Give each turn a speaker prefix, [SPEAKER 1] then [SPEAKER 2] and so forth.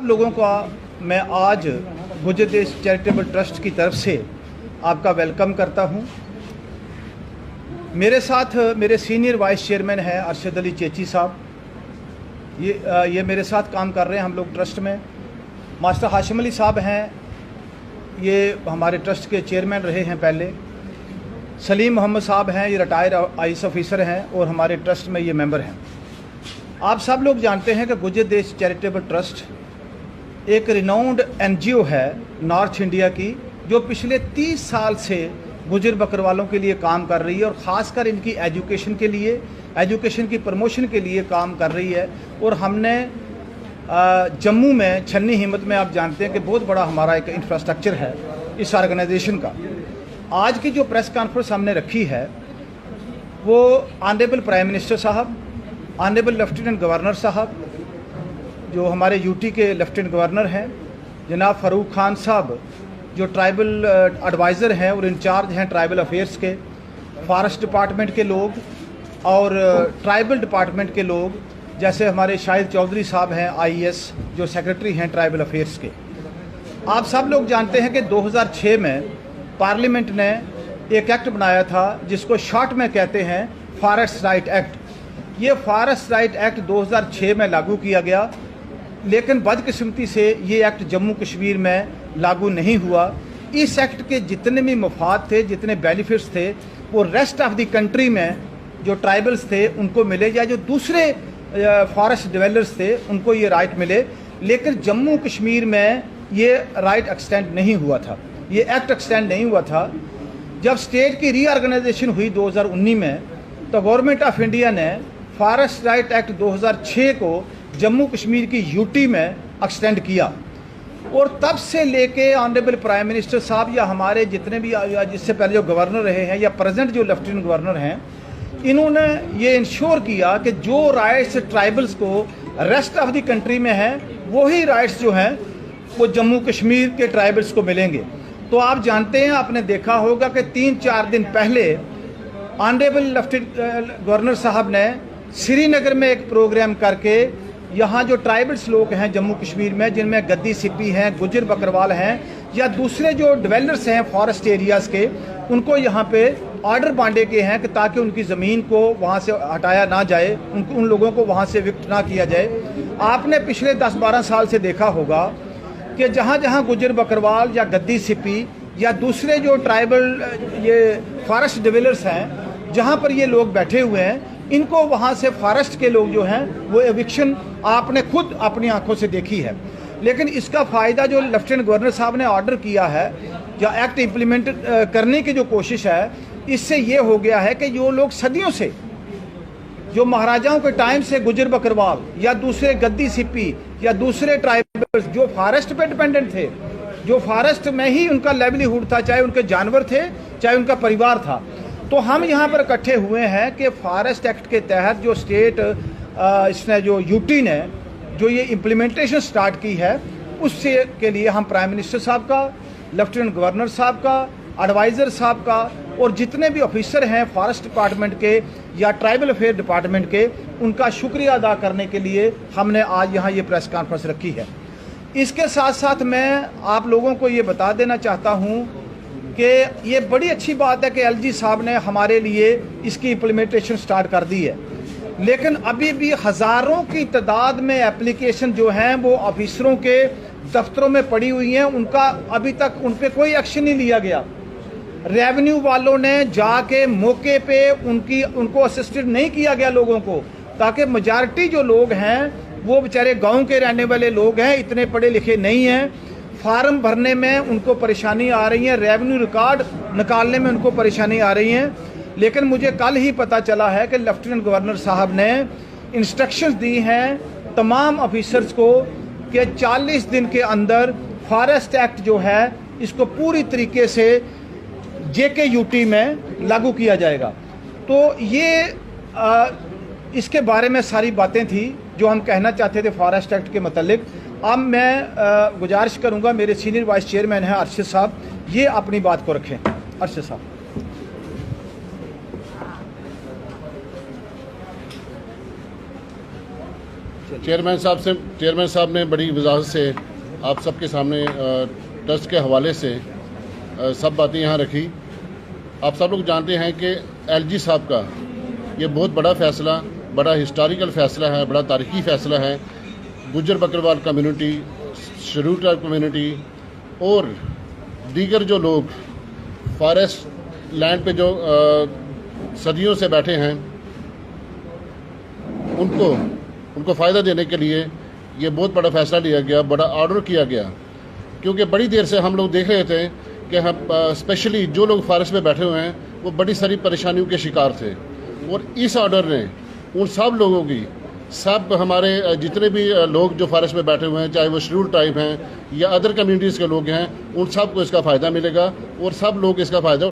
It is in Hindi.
[SPEAKER 1] आप लोगों का मैं आज गुजर देश चैरिटेबल ट्रस्ट की तरफ से आपका वेलकम करता हूं। मेरे साथ मेरे सीनियर वाइस चेयरमैन हैं अरशद अली चेची साहब। ये मेरे साथ काम कर रहे हैं हम लोग ट्रस्ट में। मास्टर हाशिम अली साहब हैं, ये हमारे ट्रस्ट के चेयरमैन रहे हैं पहले। सलीम मोहम्मद साहब हैं, ये रिटायर आईएएस ऑफिसर हैं और हमारे ट्रस्ट में ये मेंबर हैं। आप सब लोग जानते हैं कि गुजर देश चैरिटेबल ट्रस्ट एक रिनाउंड एनजीओ है नॉर्थ इंडिया की, जो पिछले 30 साल से गुजर बकरवालों के लिए काम कर रही है और ख़ासकर इनकी एजुकेशन के लिए, एजुकेशन की प्रमोशन के लिए काम कर रही है। और हमने जम्मू में छन्नी हिम्मत में आप जानते हैं कि बहुत बड़ा हमारा एक इंफ्रास्ट्रक्चर है इस ऑर्गेनाइजेशन का। आज की जो प्रेस कॉन्फ्रेंस हमने रखी है वो ऑनरेबल प्राइम मिनिस्टर साहब, ऑनरेबल लेफ्टिनेंट गवर्नर साहब जो हमारे यूटी के लेफ्टिनेंट गवर्नर हैं, जनाब फ़ारूक खान साहब जो ट्राइबल एडवाइज़र हैं और इंचार्ज हैं ट्राइबल अफेयर्स के, फॉरेस्ट डिपार्टमेंट के लोग और ट्राइबल डिपार्टमेंट के लोग, जैसे हमारे शाहिद चौधरी साहब हैं आईएएस जो सेक्रेटरी हैं ट्राइबल अफेयर्स के। आप सब लोग जानते हैं कि 2006 में पार्लियामेंट ने एक एक्ट बनाया था जिसको शॉर्ट में कहते हैं फॉरेस्ट राइट एक्ट। ये फॉरेस्ट राइट एक्ट 2006 में लागू किया गया, लेकिन बदकिस्मती से ये एक्ट जम्मू कश्मीर में लागू नहीं हुआ। इस एक्ट के जितने भी मफाद थे, जितने बेनिफिट्स थे, वो रेस्ट ऑफ द कंट्री में जो ट्राइबल्स थे उनको मिले, या जो दूसरे फॉरेस्ट डिवेलपर्स थे उनको ये राइट मिले। लेकिन जम्मू कश्मीर में ये राइट एक्सटेंड नहीं हुआ था, ये एक्ट एक्सटेंड नहीं हुआ था। जब स्टेट की रीऑर्गेनाइजेशन हुई 2019 में, तो गवर्नमेंट ऑफ इंडिया ने फॉरेस्ट राइट एक्ट 2006 को जम्मू कश्मीर की यूटी में एक्सटेंड किया। और तब से लेके ऑनरेबल प्राइम मिनिस्टर साहब या हमारे जितने भी जिससे पहले जो गवर्नर रहे हैं या प्रेजेंट जो लेफ्टिनेंट गवर्नर हैं, इन्होंने ये इंश्योर किया कि जो राइट्स ट्राइबल्स को रेस्ट ऑफ द कंट्री में हैं, वही राइट्स जो हैं वो जम्मू कश्मीर के ट्राइबल्स को मिलेंगे। तो आप जानते हैं, आपने देखा होगा कि 3-4 दिन पहले ऑनरेबल लेफ्टिनेंट गवर्नर साहब ने श्रीनगर में एक प्रोग्राम करके यहाँ जो ट्राइबल्स लोग हैं जम्मू कश्मीर में, जिनमें गद्दी सिप्पी हैं, गुजर बकरवाल हैं या दूसरे जो डिवेलपर्स हैं फॉरेस्ट एरियाज़ के, उनको यहाँ पे ऑर्डर बांटे गए हैं कि ताकि उनकी ज़मीन को वहाँ से हटाया ना जाए, उन लोगों को वहाँ से इविक्ट ना किया जाए। आपने पिछले 10-12 साल से देखा होगा कि जहाँ जहाँ गुजर बकरवाल या गद्दी सिप्पी या दूसरे जो ट्राइबल ये फॉरेस्ट डिवेलपर्स हैं, जहाँ पर ये लोग बैठे हुए हैं, इनको वहाँ से फॉरेस्ट के लोग जो हैं वो एविक्शन आपने खुद अपनी आंखों से देखी है। लेकिन इसका फ़ायदा जो लेफ्टिनेंट गवर्नर साहब ने ऑर्डर किया है या एक्ट इम्प्लीमेंट करने की जो कोशिश है, इससे ये हो गया है कि जो लोग सदियों से, जो महाराजाओं के टाइम से गुजर बकरवाल या दूसरे गद्दी सिप्पी या दूसरे ट्राइबल्स जो फॉरेस्ट पे डिपेंडेंट थे, जो फॉरेस्ट में ही उनका लाइवलीहुड था, चाहे उनके जानवर थे चाहे उनका परिवार था, तो हम यहाँ पर इकट्ठे हुए हैं कि फॉरेस्ट एक्ट के तहत जो स्टेट इसने जो यूटी ने जो ये इम्प्लीमेंटेशन स्टार्ट की है, उससे के लिए हम प्राइम मिनिस्टर साहब का, लेफ्टिनेंट गवर्नर साहब का, एडवाइज़र साहब का और जितने भी ऑफिसर हैं फॉरेस्ट डिपार्टमेंट के या ट्राइबल अफेयर डिपार्टमेंट के, उनका शुक्रिया अदा करने के लिए हमने आज यहाँ ये प्रेस कॉन्फ्रेंस रखी है। इसके साथ साथ मैं आप लोगों को ये बता देना चाहता हूँ कि ये बड़ी अच्छी बात है कि एलजी साहब ने हमारे लिए इसकी इम्प्लीमेंटेशन स्टार्ट कर दी है, लेकिन अभी भी हज़ारों की तादाद में एप्लीकेशन जो हैं वो ऑफिसरों के दफ्तरों में पड़ी हुई हैं, उनका अभी तक उन पर कोई एक्शन नहीं लिया गया। रेवेन्यू वालों ने जाके मौके पे उनको असिस्टेड नहीं किया गया लोगों को, ताकि मेजॉरिटी जो लोग हैं वो बेचारे गाँव के रहने वाले लोग हैं, इतने पढ़े लिखे नहीं हैं। फार्म भरने में उनको परेशानी आ रही है, रेवेन्यू रिकॉर्ड निकालने में उनको परेशानी आ रही है। लेकिन मुझे कल ही पता चला है कि लेफ्टिनेंट गवर्नर साहब ने इंस्ट्रक्शंस दी हैं तमाम ऑफिसर्स को कि 40 दिन के अंदर फॉरेस्ट एक्ट जो है इसको पूरी तरीके से जेके यूटी में लागू किया जाएगा। तो ये इसके बारे में सारी बातें थी जो हम कहना चाहते थे फॉरेस्ट एक्ट के मतलब। अब मैं गुजारिश करूंगा, मेरे सीनियर वाइस चेयरमैन हैं अरशद साहब, ये अपनी बात को रखें। अरशद साहब। चलिए।
[SPEAKER 2] चेयरमैन साहब ने बड़ी वजाहत से आप सबके सामने ट्रस्ट के हवाले से सब बातें यहाँ रखी। आप सब लोग जानते हैं कि एलजी साहब का ये बहुत बड़ा फ़ैसला, बड़ा हिस्टोरिकल फ़ैसला है, बड़ा तारीखी फ़ैसला है। Gujjar Bakarwal community, schedule tribe community और दीगर जो लोग फॉरेस्ट लैंड पे जो सदियों से बैठे हैं उनको फ़ायदा देने के लिए ये बहुत बड़ा फ़ैसला लिया गया, बड़ा ऑर्डर किया गया। क्योंकि बड़ी देर से हम लोग देख रहे थे कि हम स्पेशली जो लोग फॉरेस्ट में बैठे हुए हैं वो बड़ी सारी परेशानियों के शिकार थे, और इस ऑर्डर ने उन सब लोगों की, सब हमारे जितने भी लोग जो फॉरेस्ट में बैठे हुए हैं, चाहे वो शेड्यूल ट्राइब हैं या अदर कम्युनिटीज़ के लोग हैं, उन सब को इसका फ़ायदा मिलेगा और सब लोग इसका फ़ायदा